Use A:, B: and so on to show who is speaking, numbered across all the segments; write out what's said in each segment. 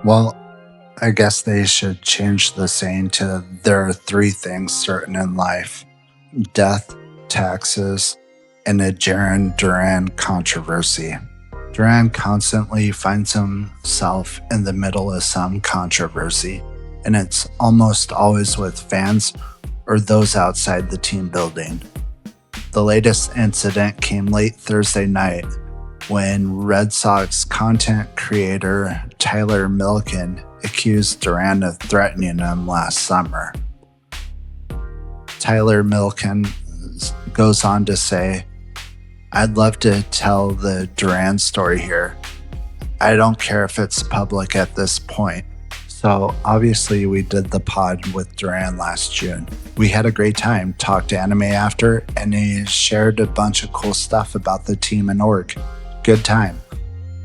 A: Well, I guess they should change the saying to there are three things certain in life: death, taxes, and a Jarren Duran controversy. Duran constantly finds himself in the middle of some controversy, and it's almost always with fans or those outside the team building. The latest incident came late Thursday night when Red Sox content creator Tyler Milken accused Duran of threatening him last summer. Tyler Milken goes on to say, "I'd love to tell the Duran story here. I don't care if it's public at this point." So obviously we did the pod with Duran last June. We had a great time, talked anime after, and he shared a bunch of cool stuff about the team and org. Good time.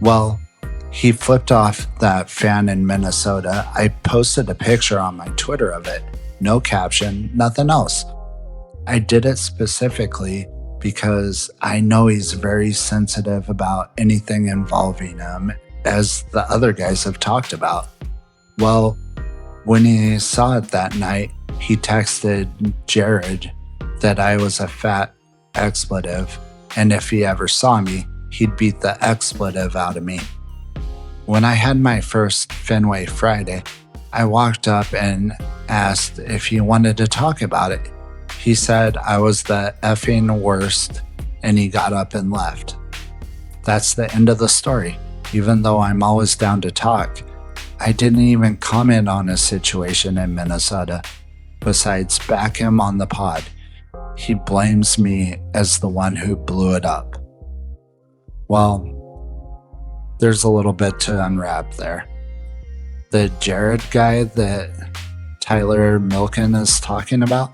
A: Well, he flipped off that fan in Minnesota. I posted a picture on my Twitter of it. No caption, nothing else. I did it specifically because I know he's very sensitive about anything involving him, as the other guys have talked about. Well, when he saw it that night, he texted Jared that I was a fat expletive, and if he ever saw me, he'd beat the expletive out of me. When I had my first Fenway Friday, I walked up and asked if he wanted to talk about it. He said I was the effing worst, and he got up and left. That's the end of the story. Even though I'm always down to talk, I didn't even comment on his situation in Minnesota, besides back him on the pod. He blames me as the one who blew it up. Well, there's a little bit to unwrap there. The Jared guy that Tyler Milken is talking about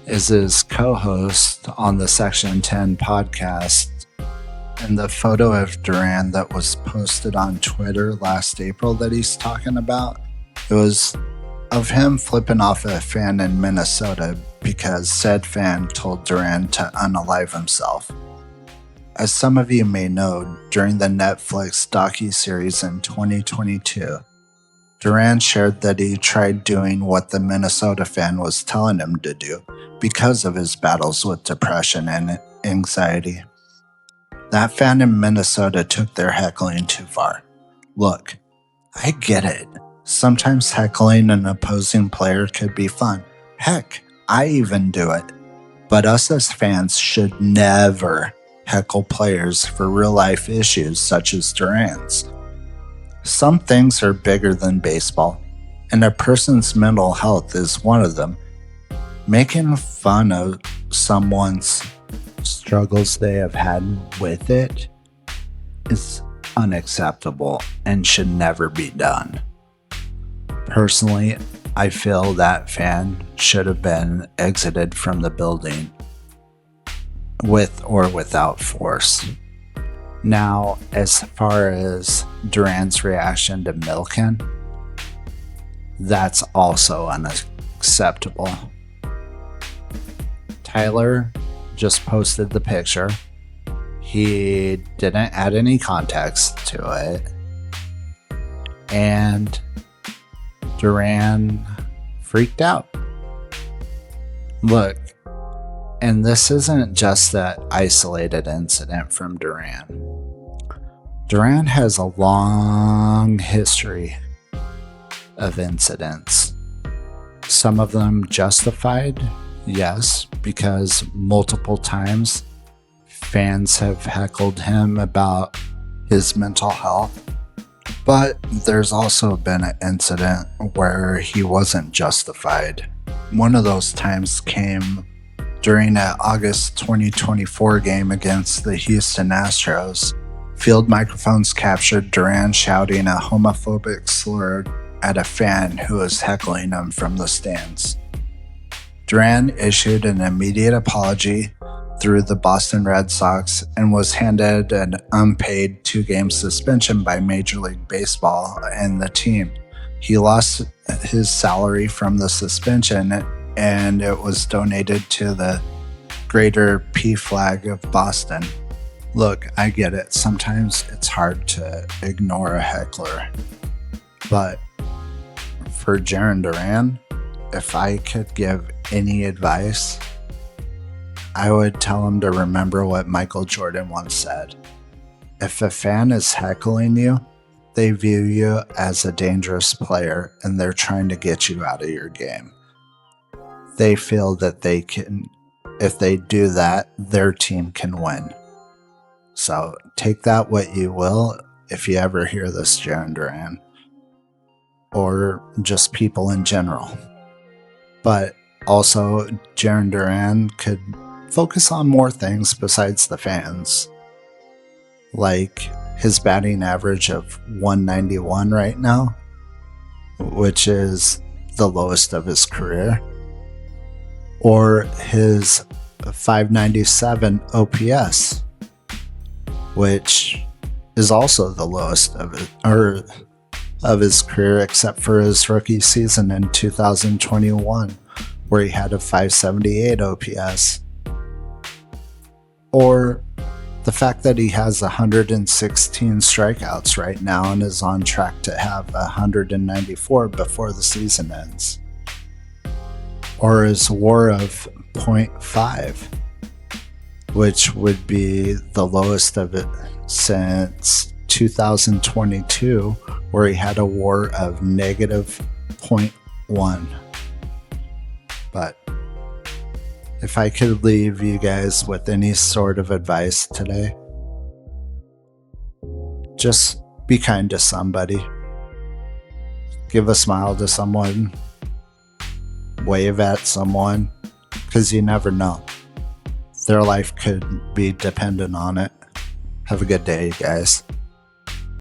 A: is his co-host on the Section 10 podcast. And the photo of Duran that was posted on Twitter last April that he's talking about, it was of him flipping off a fan in Minnesota because said fan told Duran to unalive himself. As some of you may know, during the Netflix docuseries in 2022, Duran shared that he tried doing what the Minnesota fan was telling him to do because of his battles with depression and anxiety. That fan in Minnesota took their heckling too far. Look, I get it. Sometimes heckling an opposing player could be fun. Heck, I even do it. But us as fans should never heckle players for real-life issues such as Duran's. Some things are bigger than baseball, and a person's mental health is one of them. Making fun of someone's struggles they have had with it is unacceptable and should never be done. Personally, I feel that fan should have been exited from the building with or without force. Now, as far as Duran's reaction to Milken, that's also unacceptable. Tyler just posted the picture. He didn't add any context to it. And Duran freaked out. Look, and this isn't just that isolated incident from Duran. Duran has a long history of incidents. Some of them justified, yes, because multiple times fans have heckled him about his mental health. But there's also been an incident where he wasn't justified. One of those times came during an August 2024 game against the Houston Astros. Field microphones captured Duran shouting a homophobic slur at a fan who was heckling him from the stands. Duran issued an immediate apology through the Boston Red Sox and was handed an unpaid 2-game suspension by Major League Baseball and the team. He lost his salary from the suspension, and it was donated to the Greater PFLAG of Boston. Look, I get it. Sometimes it's hard to ignore a heckler. But for Jarren Duran, if I could give any advice, I would tell him to remember what Michael Jordan once said. If a fan is heckling you, they view you as a dangerous player and they're trying to get you out of your game. They feel that they can, if they do that, their team can win. So take that what you will if you ever hear this, Jarren Duran, or just people in general. But also, Jarren Duran could focus on more things besides the fans, like his batting average of 191 right now, which is the lowest of his career, or his 597 OPS, which is also the lowest of his career, except for his rookie season in 2021, where he had a 578 OPS. Or the fact that he has 116 strikeouts right now and is on track to have 194 before the season ends. Or his WAR of 0.5, which would be the lowest of it since 2022, where he had a WAR of negative 0.1. But if I could leave you guys with any sort of advice today, just be kind to somebody. Give a smile to someone. Wave at someone, because you never know. Their life could be dependent on it. Have a good day, you guys.